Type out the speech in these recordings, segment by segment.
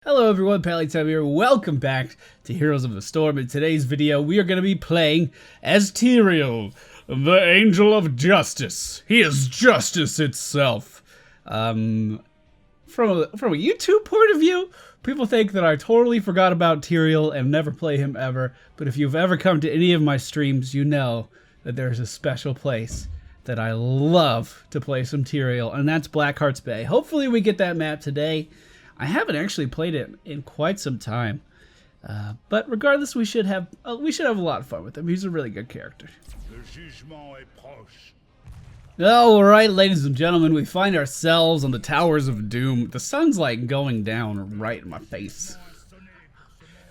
Hello everyone, Pallytime here. Welcome back to Heroes of the Storm. In today's video, we are going to be playing as Tyrael, the Angel of Justice. He is justice itself. From a YouTube point of view, people think that I totally forgot about Tyrael and never play him ever. But if you've ever come to any of my streams, you know that there's a special place that I love to play some Tyrael, and that's Blackheart's Bay. Hopefully we get that map today. I haven't actually played it in quite some time, but regardless, we should have a lot of fun with him. He's a really good character. All right, ladies and gentlemen, we find ourselves on the Towers of Doom. The sun's like going down right in my face.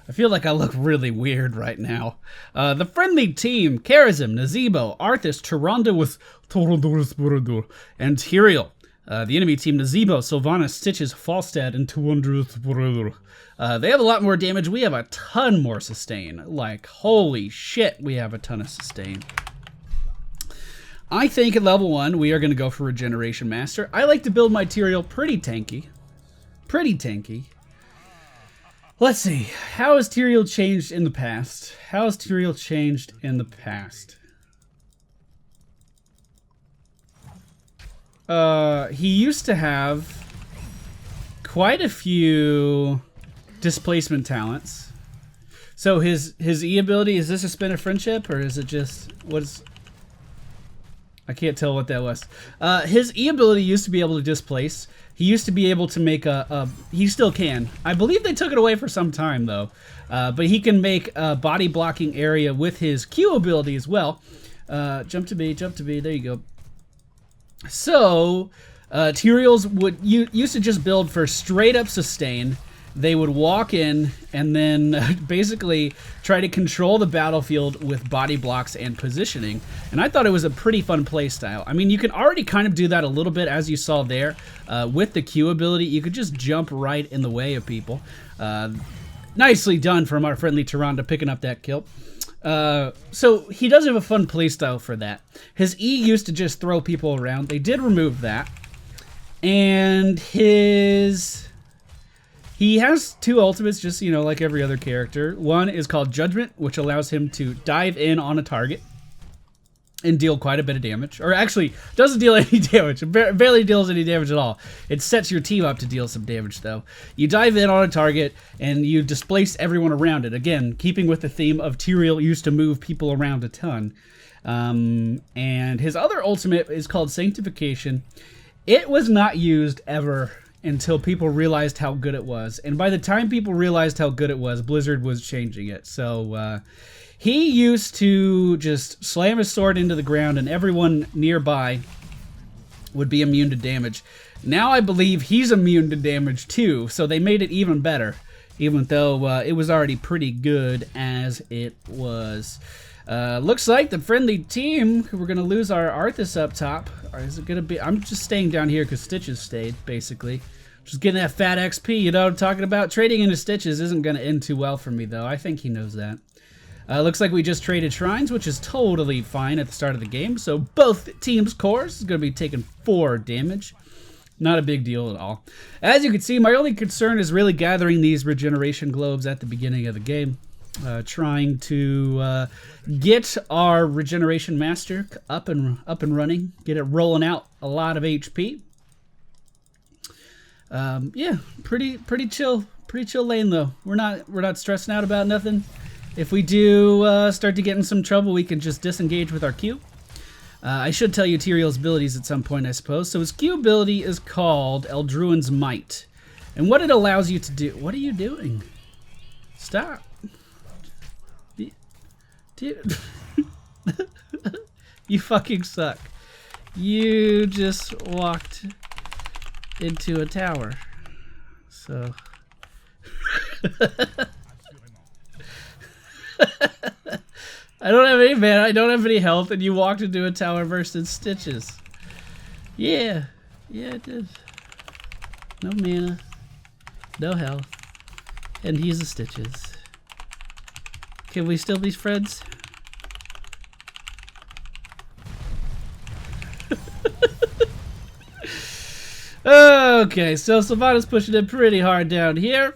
I feel like I look really weird right now. The friendly team: Charism, Nazebo, Arthas, Tyrande with and Tyrael. The enemy team: Nazebo, Sylvanas, Stitches, Falstad, and 200. They have a lot more damage. We have a ton more sustain. Like, holy shit, we have a ton of sustain. I think at level 1, we are going to go for Regeneration Master. I like to build my Tyrael pretty tanky. Pretty tanky. Let's see. How has Tyrael changed in the past? How has Tyrael changed in the past? He used to have quite a few displacement talents. So his E ability, is this a spin of friendship, or is it just, what's, I can't tell what that was. His E ability used to be able to displace. He used to be able to make he still can. I believe they took it away for some time though. But he can make a body blocking area with his Q ability as well. Jump to B, there you go. So, Tyrael's used to just build for straight up sustain. They would walk in and then basically try to control the battlefield with body blocks and positioning. And I thought it was a pretty fun play style. I mean, you can already kind of do that a little bit, as you saw there. With the Q ability, you could just jump right in the way of people. Nicely done from our friendly Tyrande picking up that kill. So he does have a fun playstyle for that. His E used to just throw people around. They did remove that. And he has two ultimates, just, you know, like every other character. One is called Judgment, which allows him to dive in on a target and deal quite a bit of damage. Or actually, doesn't deal any damage. It barely deals any damage at all. It sets your team up to deal some damage, though. You dive in on a target, and you displace everyone around it. Again, keeping with the theme of Tyrael used to move people around a ton. And his other ultimate is called Sanctification. It was not used ever until people realized how good it was. And by the time people realized how good it was, Blizzard was changing it. So, he used to just slam his sword into the ground and everyone nearby would be immune to damage. Now I believe he's immune to damage too, so they made it even better, even though it was already pretty good as it was. Looks like the friendly team, we're going to lose our Arthas up top. Or is it going to be, I'm just staying down here because Stitches stayed, basically. Just getting that fat XP, you know what I'm talking about? Trading into Stitches isn't going to end too well for me, though. I think he knows that. Looks like we just traded shrines, which is totally fine at the start of the game. So both teams' cores is going to be taking 4 damage. Not a big deal at all. As you can see, my only concern is really gathering these regeneration globes at the beginning of the game. Trying to get our regeneration master up and running. Get it rolling out a lot of HP. Yeah, pretty chill lane though. We're not stressing out about nothing. If we do start to get in some trouble, we can just disengage with our Q. I should tell you Tyrael's abilities at some point, I suppose. So his Q ability is called Eldruin's Might. And what it allows you to do... What are you doing? Stop. Dude. You fucking suck. You just walked into a tower. So... I don't have any mana, I don't have any health, and you walked into a tower versus Stitches. Yeah, I did. No mana, no health, and he's a Stitches. Can we still be friends? Okay, so Sylvanas pushing it pretty hard down here.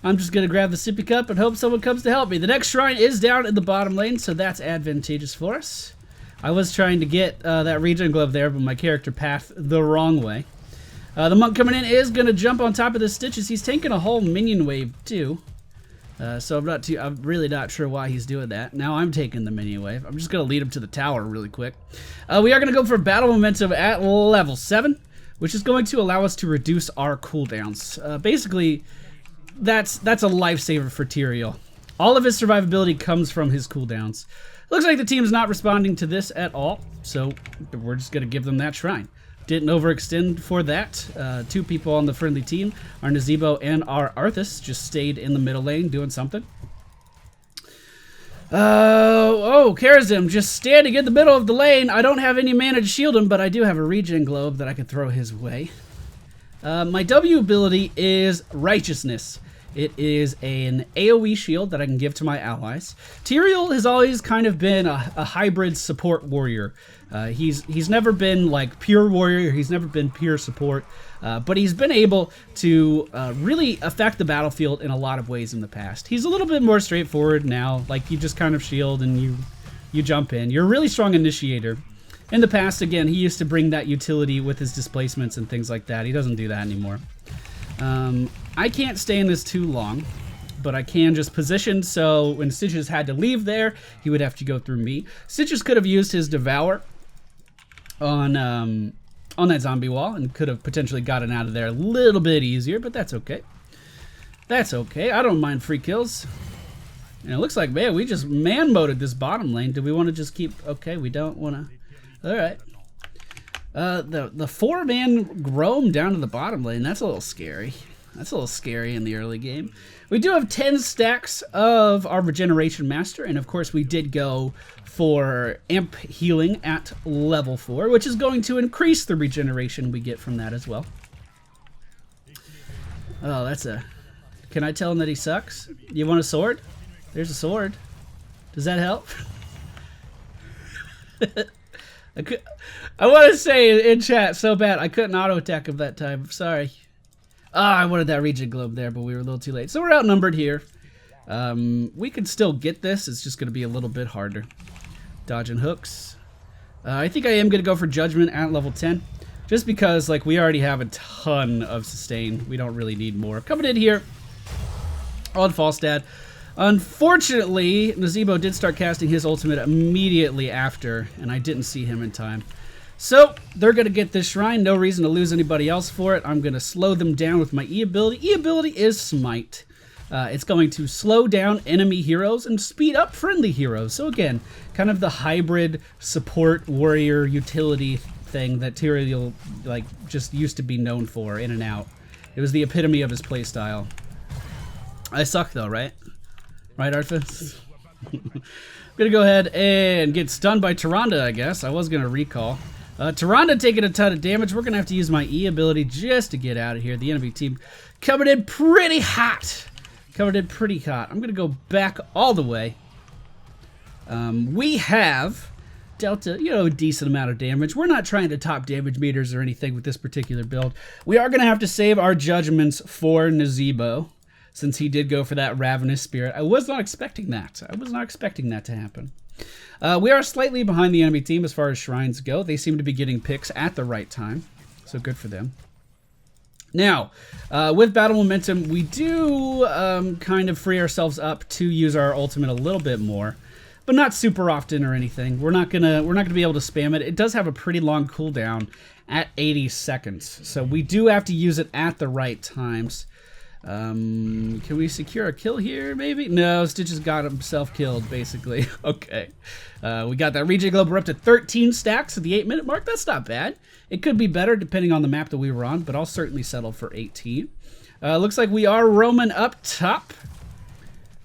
I'm just going to grab the sippy cup and hope someone comes to help me. The next shrine is down in the bottom lane, so that's advantageous for us. I was trying to get that regen glove there, but my character pathed the wrong way. The monk coming in is going to jump on top of the Stitches. He's taking a whole minion wave, too. So I'm really not sure why he's doing that. Now I'm taking the minion wave. I'm just going to lead him to the tower really quick. We are going to go for battle momentum at level 7, which is going to allow us to reduce our cooldowns. Basically, that's a lifesaver for Tyrael. All of his survivability comes from his cooldowns. Looks like the team's not responding to this at all, so we're just going to give them that shrine. Didn't overextend for that. 2 people on the friendly team, our Nazebo and our Arthas, just stayed in the middle lane doing something. Karazim just standing in the middle of the lane. I don't have any mana to shield him, but I do have a regen globe that I can throw his way. My W ability is Righteousness. It is an AoE shield that I can give to my allies. Tyrael has always kind of been a hybrid support warrior. He's never been like pure warrior. He's never been pure support. But he's been able to really affect the battlefield in a lot of ways in the past. He's a little bit more straightforward now. Like you just kind of shield and you jump in. You're a really strong initiator. In the past, again, he used to bring that utility with his displacements and things like that. He doesn't do that anymore. I can't stay in this too long, but I can just position so when Stitches had to leave there, he would have to go through me. Stitches could have used his Devour on that zombie wall and could have potentially gotten out of there a little bit easier, but that's okay. That's okay. I don't mind free kills. And it looks like, man, we just man-moded this bottom lane. Do we want to just keep... Okay, we don't want to... All right. The 4-man Grom down to the bottom lane, that's a little scary. That's a little scary in the early game. We do have 10 stacks of our Regeneration Master, and of course we did go for Amp Healing at level 4, which is going to increase the regeneration we get from that as well. Oh, that's a... Can I tell him that he sucks? You want a sword? There's a sword. Does that help? I want to say in chat so bad I couldn't auto attack him that time. Sorry. I wanted that regen globe there, but we were a little too late. So we're outnumbered here. We can still get this. It's just going to be a little bit harder. Dodging hooks. I think I am going to go for Judgment at level 10. Just because like we already have a ton of sustain. We don't really need more. Coming in here on Falstad. Unfortunately, Nazebo did start casting his ultimate immediately after, and I didn't see him in time. So, they're going to get this shrine. No reason to lose anybody else for it. I'm going to slow them down with my E ability. E ability is Smite. It's going to slow down enemy heroes and speed up friendly heroes. So again, kind of the hybrid support warrior utility thing that Tyrael like just used to be known for in and out. It was the epitome of his playstyle. I suck though, right? Right, Arthas? I'm gonna go ahead and get stunned by Tyrande, I guess. I was gonna recall. Tyrande taking a ton of damage. We're gonna have to use my E ability just to get out of here. The enemy team coming in pretty hot. Coming in pretty hot. I'm gonna go back all the way. We have dealt a decent amount of damage. We're not trying to top damage meters or anything with this particular build. We are gonna have to save our judgments for Nazebo, since he did go for that Ravenous Spirit. I was not expecting that. I was not expecting that to happen. We are slightly behind the enemy team as far as shrines go. They seem to be getting picks at the right time, so good for them. Now, with battle momentum, we do kind of free ourselves up to use our ultimate a little bit more, but not super often or anything. We're not gonna be able to spam it. It does have a pretty long cooldown at 80 seconds, so we do have to use it at the right times. Can we secure a kill here, maybe? No, Stitches got himself killed, basically. Okay. We got that regen globe. We're up to 13 stacks at the 8-minute mark. That's not bad. It could be better depending on the map that we were on, but I'll certainly settle for 18. Looks like we are roaming up top.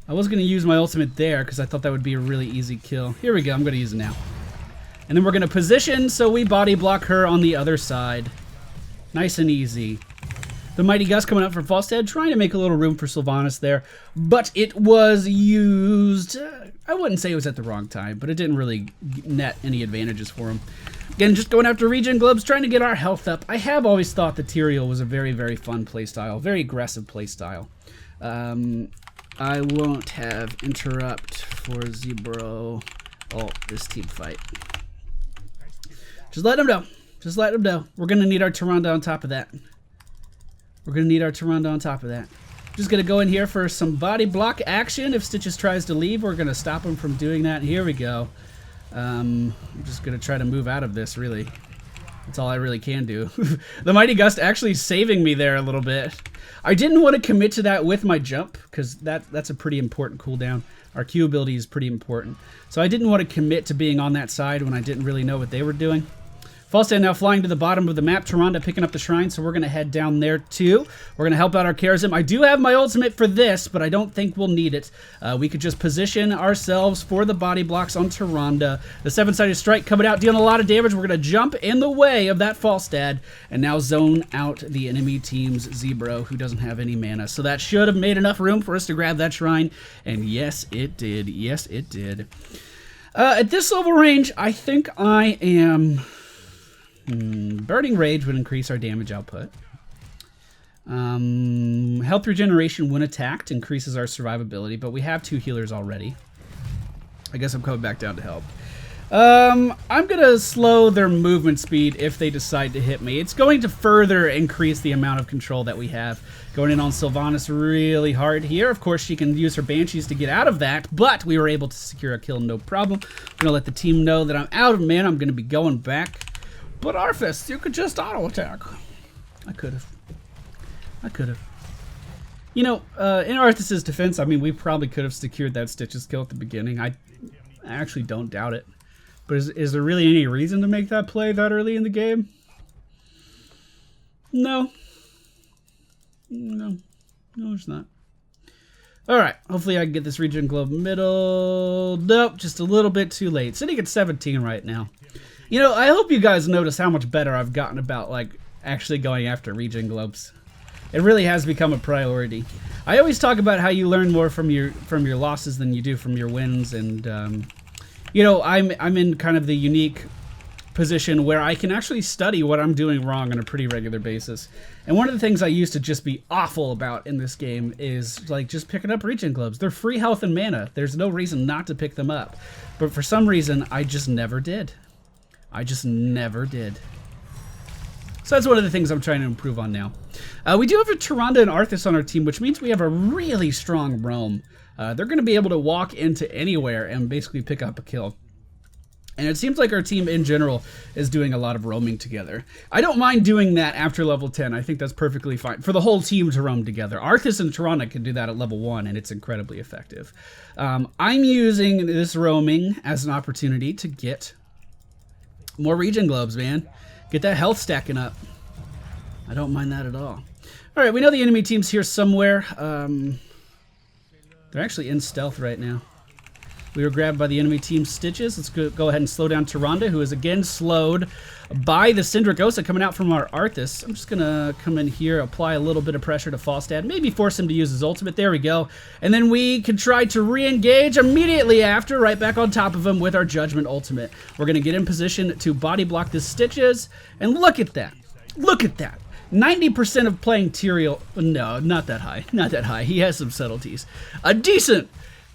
I was going to use my ultimate there because I thought that would be a really easy kill. Here we go. I'm going to use it now. And then we're going to position so we body block her on the other side. Nice and easy. The Mighty Gust coming up from Falstad, trying to make a little room for Sylvanas there, but it was used, I wouldn't say it was at the wrong time, but it didn't really net any advantages for him. Again, just going after regen globes, trying to get our health up. I have always thought that Tyrael was a very, very fun playstyle, very aggressive playstyle. I won't have interrupt for Zebro. Oh, this team fight. Just let them know. Just let them know. We're going to need our Tyrande on top of that. We're going to need our Tyrande on top of that. Just going to go in here for some body block action. If Stitches tries to leave, we're going to stop him from doing that. Here we go. I'm just going to try to move out of this, really. That's all I really can do. The Mighty Gust actually saving me there a little bit. I didn't want to commit to that with my jump, because that's a pretty important cooldown. Our Q ability is pretty important. So I didn't want to commit to being on that side when I didn't really know what they were doing. Falstad now flying to the bottom of the map. Tyrande picking up the shrine, so we're going to head down there too. We're going to help out our Charism. I do have my ultimate for this, but I don't think we'll need it. We could just position ourselves for the body blocks on Tyrande. The 7-sided strike coming out, dealing a lot of damage. We're going to jump in the way of that Falstad and now zone out the enemy team's Zebro, who doesn't have any mana. So that should have made enough room for us to grab that shrine, and yes, it did. Yes, it did. At this level range, I think I am... Burning Rage would increase our damage output. Health regeneration when attacked increases our survivability, but we have 2 healers already. I guess I'm coming back down to help. I'm going to slow their movement speed if they decide to hit me. It's going to further increase the amount of control that we have. Going in on Sylvanas really hard here. Of course, she can use her Banshees to get out of that, but we were able to secure a kill, no problem. I'm going to let the team know that I'm out of mana. I'm going to be going back. But Arthas, you could just auto-attack. I could have. I could have. You know, in Arthas' defense, I mean, we probably could have secured that Stitches kill at the beginning. I actually don't doubt it. But is there really any reason to make that play that early in the game? No. No. No, there's not. Alright, hopefully I can get this Regen Glove middle. Nope, just a little bit too late. Sitting at 17 right now. You know, I hope you guys notice how much better I've gotten about, like, actually going after Regen Globes. It really has become a priority. I always talk about how you learn more from your losses than you do from your wins, and, you know, I'm in kind of the unique position where I can actually study what I'm doing wrong on a pretty regular basis. And one of the things I used to just be awful about in this game is, like, just picking up Regen Globes. They're free health and mana. There's no reason not to pick them up. But for some reason, I just never did. I just never did. So that's one of the things I'm trying to improve on now. We do have a Tyrande and Arthas on our team, which means we have a really strong roam. They're going to be able to walk into anywhere and basically pick up a kill. And it seems like our team in general is doing a lot of roaming together. I don't mind doing that after level 10. I think that's perfectly fine for the whole team to roam together. Arthas and Tyrande can do that at level 1, and it's incredibly effective. I'm using this roaming as an opportunity to get more Regen Globes, man. Get that health stacking up. I don't mind that at all. Alright, we know the enemy team's here somewhere. They're actually in stealth right now. We were grabbed by the enemy team's Stitches. Let's go ahead and slow down Tyrande, who is again slowed by the Syndragosa coming out from our Arthas. I'm just going to come in here, apply a little bit of pressure to Falstad, maybe force him to use his ultimate. There we go. And then we can try to re-engage immediately after, right back on top of him with our Judgment ultimate. We're going to get in position to body block the Stitches, and look at that. Look at that. 90% of playing Tyrael, no, not that high. Not that high. He has some subtleties. A decent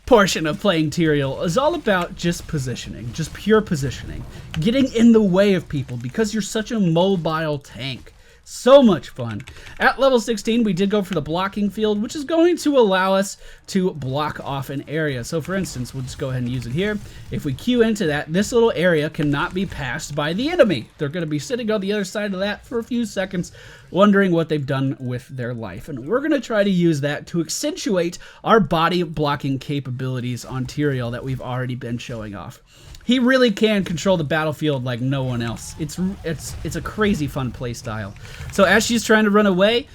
portion of playing Tyrael is all about just positioning, just pure positioning, getting in the way of people because you're such a mobile tank. So much fun. At level 16, we did go for the blocking field, which is going to allow us to block off an area. So for instance, we'll just go ahead and use it here. If we queue into that, this little area cannot be passed by the enemy. They're going to be sitting on the other side of that for a few seconds, wondering what they've done with their life. And we're going to try to use that to accentuate our body blocking capabilities on Tyrael that we've already been showing off. He really can control the battlefield like no one else. It's a crazy fun play style. So as she's trying to run away,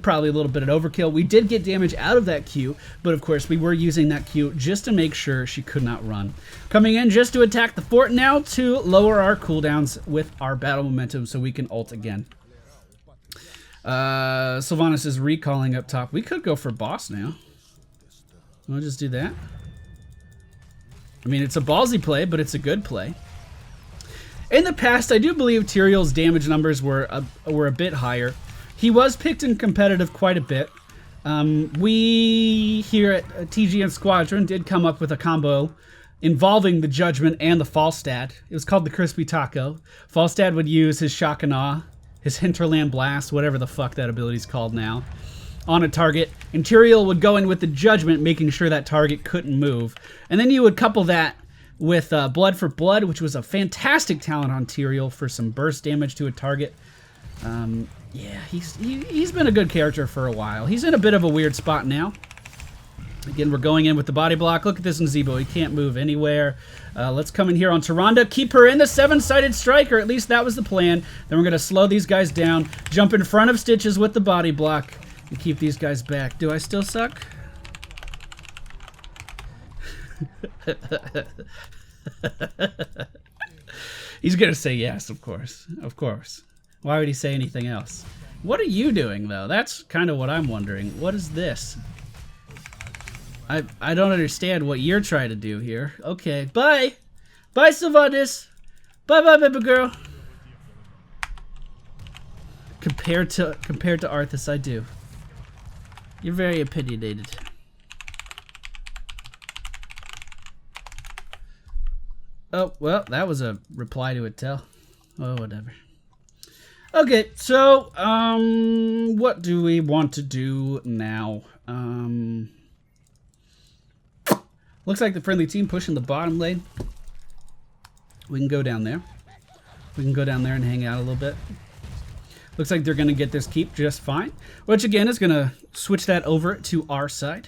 probably a little bit of overkill. We did get damage out of that Q, but of course we were using that Q just to make sure she could not run. Coming in just to attack the fort now to lower our cooldowns with our battle momentum so we can ult again. Sylvanas is recalling up top. We could go for boss now. We'll just do that. I mean, it's a ballsy play, but it's a good play. In the past, I do believe Tyrael's damage numbers were a bit higher. He was picked in competitive quite a bit. We here at TGN Squadron did come up with a combo involving the Judgment and the Falstad. It was called the Crispy Taco. Falstad would use his Shock and Awe, his Hinterland Blast, whatever the fuck that ability's called now, on a target, and Tyrael would go in with the Judgment, making sure that target couldn't move. And then you would couple that with Blood for Blood, which was a fantastic talent on Tyrael for some burst damage to a target. Yeah, he's been a good character for a while. He's in a bit of a weird spot now. Again, we're going in with the body block. Look at this Nzebo. He can't move anywhere. Let's come in here on Tyrande. Keep her in the 7-sided strike, or at least that was the plan. Then we're going to slow these guys down, jump in front of Stitches with the body block, and keep these guys back. Do I still suck? He's going to say yes, of course. Of course. Why would he say anything else? What are you doing, though? That's kind of what I'm wondering. What is this? I don't understand what you're trying to do here. Okay, bye. Bye, Sylvanas. Bye-bye, baby girl. Compared to Arthas, I do. You're very opinionated. Oh, well, that was a reply to a tell. Oh, whatever. Okay, so, what do we want to do now? Looks like the friendly team pushing the bottom lane. We can go down there. We can go down there and hang out a little bit. Looks like they're going to get this keep just fine, which again is going to switch that over to our side.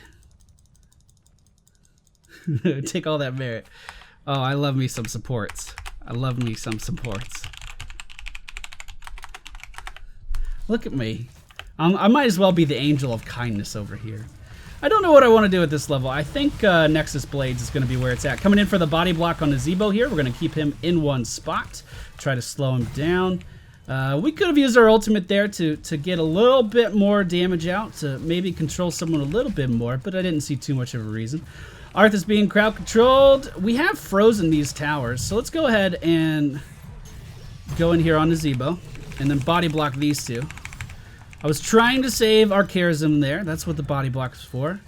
Take all that merit. Oh, I love me some supports. I love me some supports. Look at me. I might as well be the angel of kindness over here. I don't know what I want to do at this level. I think Nexus Blades is going to be where it's at. Coming in for the body block on Nzebo here. We're going to keep him in one spot. Try to slow him down. We could have used our ultimate there to get a little bit more damage out, to maybe control someone a little bit more, but I didn't see too much of a reason. Arthas being crowd controlled. We have frozen these towers, so let's go ahead and go in here on Nzebo and then body block these two. I was trying to save our Charism there. That's what the body block is for.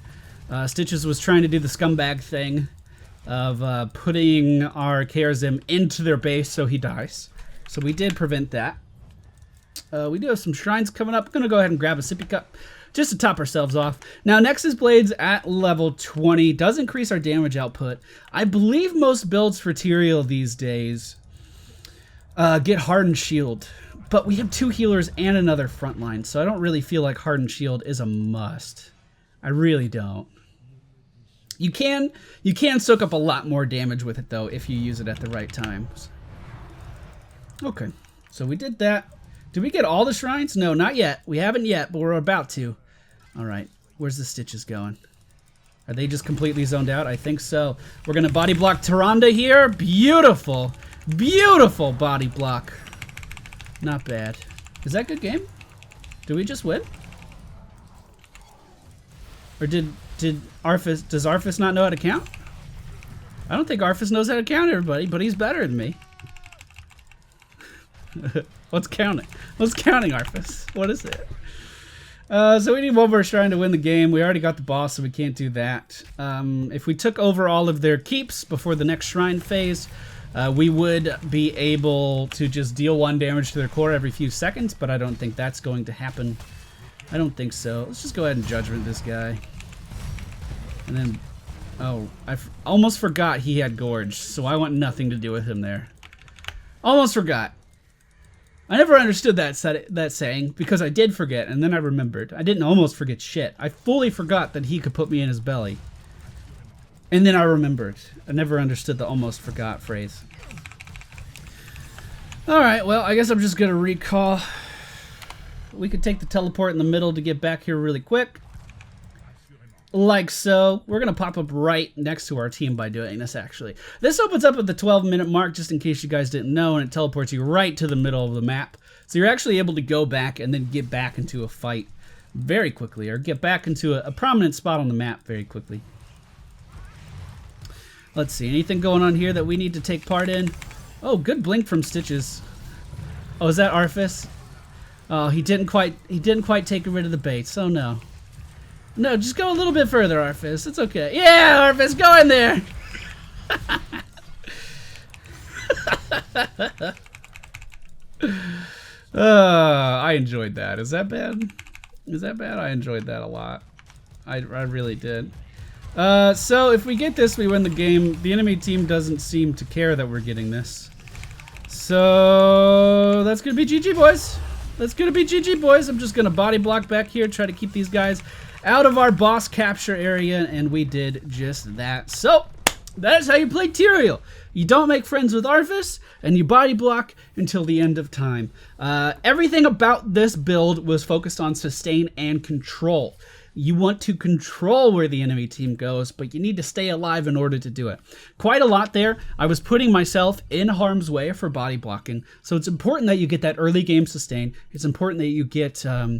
Stitches was trying to do the scumbag thing of putting our Charism into their base so he dies. So we did prevent that. We do have some shrines coming up. I'm going to go ahead and grab a sippy cup just to top ourselves off. Now, Nexus Blades at level 20 does increase our damage output. I believe most builds for Tyrael these days get Hardened Shield. But we have 2 healers and another frontline, so I don't really feel like Hardened Shield is a must. I really don't. You can soak up a lot more damage with it, though, if you use it at the right times. Okay, so we did that. Did we get all the shrines? No, not yet. We haven't yet, but we're about to. All right, where's the Stitches going? Are they just completely zoned out? I think so. We're going to body block Tyrande here. Beautiful, beautiful body block. Not bad. Is that a good game? Did we just win? Or did Arthas, does Arthas not know how to count? I don't think Arthas knows how to count, everybody, but he's better than me. What's counting? What's counting, Arthas? What is it? So we need one more shrine to win the game. We already got the boss, so we can't do that. If we took over all of their keeps before the next shrine phase, we would be able to just deal 1 damage to their core every few seconds, but I don't think that's going to happen. I don't think so. Let's just go ahead and Judgment this guy. And then, oh, I almost forgot he had Gorge, so I want nothing to do with him there. Almost forgot. I never understood that saying, because I did forget, and then I remembered. I didn't almost forget shit. I fully forgot that he could put me in his belly. And then I remembered. I never understood the almost forgot phrase. Alright, well, I guess I'm just going to recall. We could take the teleport in the middle to get back here really quick. Like so. We're going to pop up right next to our team by doing this, actually. This opens up at the 12-minute mark, just in case you guys didn't know, and it teleports you right to the middle of the map. So you're actually able to go back and then get back into a fight very quickly, or get back into a prominent spot on the map very quickly. Let's see, anything going on here that we need to take part in? Oh, good blink from Stitches. Oh, is that Arthas? Oh, he didn't quite take rid of the baits. Oh no. No, just go a little bit further, Arfis. It's okay. Yeah, Arfis, go in there. I enjoyed that. Is that bad? Is that bad? I enjoyed that a lot. I really did. So if we get this, we win the game. The enemy team doesn't seem to care that we're getting this. So that's gonna be GG, boys. That's gonna be GG, boys. I'm just gonna body block back here, try to keep these guys out of our boss capture area, and we did just that. So that is how you play Tyrael. You don't make friends with Arfis, and you body block until the end of time. Everything about this build was focused on sustain and control. You want to control where the enemy team goes, but you need to stay alive in order to do it. Quite a lot there. I was putting myself in harm's way for body blocking, so it's important that you get that early game sustain. It's important that you get a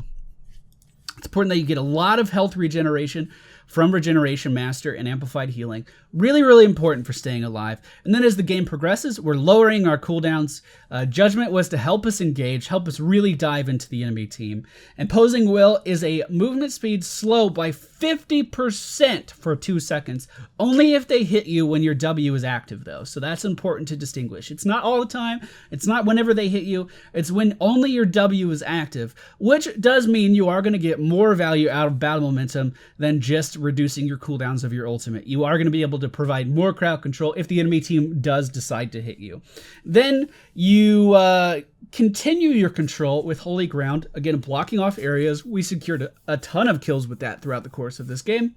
lot of health regeneration from Regeneration Master and Amplified Healing. Really, really important for staying alive. And then as the game progresses, we're lowering our cooldowns. Judgment was to help us engage, help us really dive into the enemy team. Imposing Will is a movement speed slow by 50% for 2 seconds. Only if they hit you when your W is active, though. So that's important to distinguish. It's not all the time. It's not whenever they hit you. It's when only your W is active, which does mean you are going to get more value out of battle momentum than just reducing your cooldowns of your ultimate. You are going to be able to provide more crowd control if the enemy team does decide to hit you. Then you continue your control with Holy Ground, again blocking off areas. We secured a ton of kills with that throughout the course of this game.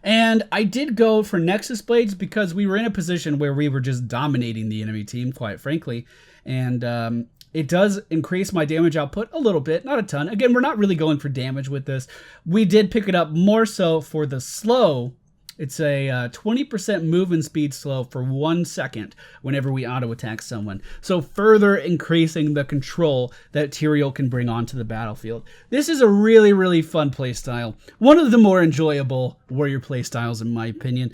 And I did go for Nexus Blades because we were in a position where we were just dominating the enemy team, quite frankly. And it does increase my damage output a little bit, not a ton. Again, we're not really going for damage with this. We did pick it up more so for the slow. It's a 20% movement speed slow for 1 second whenever we auto-attack someone. So further increasing the control that Tyrael can bring onto the battlefield. This is a really, really fun playstyle. One of the more enjoyable warrior playstyles in my opinion.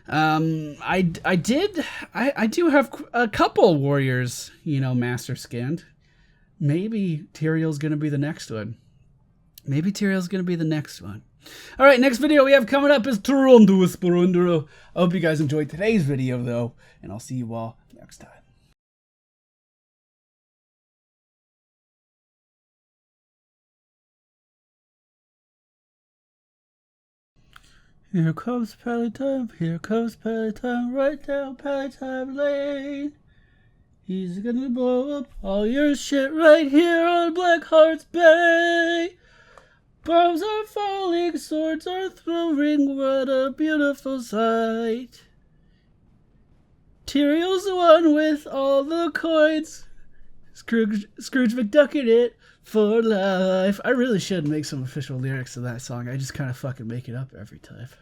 I do have a couple warriors, you know, master scanned. Maybe Tyrael's gonna be the next one. Maybe Tyrael's gonna be the next one. All right, next video we have coming up is Tyrael. I hope you guys enjoyed today's video though, and I'll see you all next time. Here comes Pally Time, right down Pally Time Lane. He's gonna blow up all your shit right here on Blackheart's Bay. Bombs are falling, swords are throwing, what a beautiful sight. Tyrael's the one with all the coins. Scrooge McDuckin' it for life. I really should make some official lyrics to that song. I just kind of fucking make it up every time.